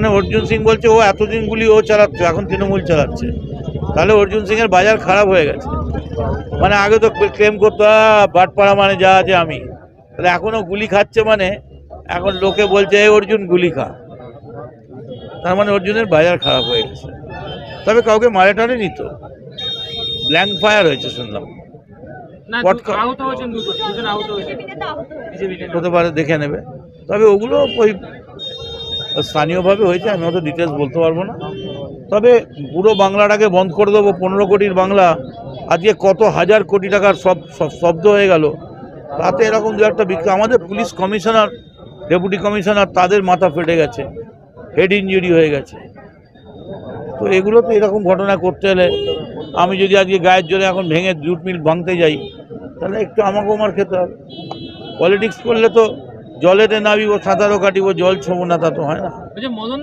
মানে অর্জুন সিং বলছে ও এতদিন গুলি ও চালাচ্ছে, এখন তৃণমূল চালাচ্ছে, তাহলে অর্জুন সিং এর বাজার খারাপ হয়ে গেছে। মানে আগে তো ক্লেম করতো বাটপাড়া মানে যা আছে আমি, তাহলে এখনো গুলি খাচ্ছে, মানে এখন লোকে বলছে এই অর্জুন গুলি খা, তার মানে অর্জুনের বাজার খারাপ হয়ে গেছে। তবে কাউকে মারে টানে নিত, ব্ল্যাঙ্ক ফায়ার হয়েছে শুনলাম, হতে পারে, দেখে নেবে। তবে ওগুলো ওই স্থানীয়ভাবে হয়েছে, আমি অত ডিটেলস বলতে পারবো না। তবে পুরো বাংলাটাকে বন্ধ করে দেবো, 15 কোটির বাংলা, আজকে কত হাজার কোটি টাকার সব শব্দ হয়ে গেল, তাতে এরকম দু একটা আমাদের পুলিশ কমিশনার, ডেপুটি কমিশনার, তাদের মাথা ফেটে গেছে, হেড ইঞ্জুরি হয়ে গেছে। তো এগুলো তো এরকম ঘটনা করতে হলে, আমি যদি আজকে গায়ের জোরে এখন ভেঙে জুট মিল ভাঙতে যাই, তাহলে একটু আমাকেও মার খেতে হবে। পলিটিক্স করলে তো জলেতে নামিব, সাঁতারও কাটিব, জল ছোঁবো না, তা তো হয় না।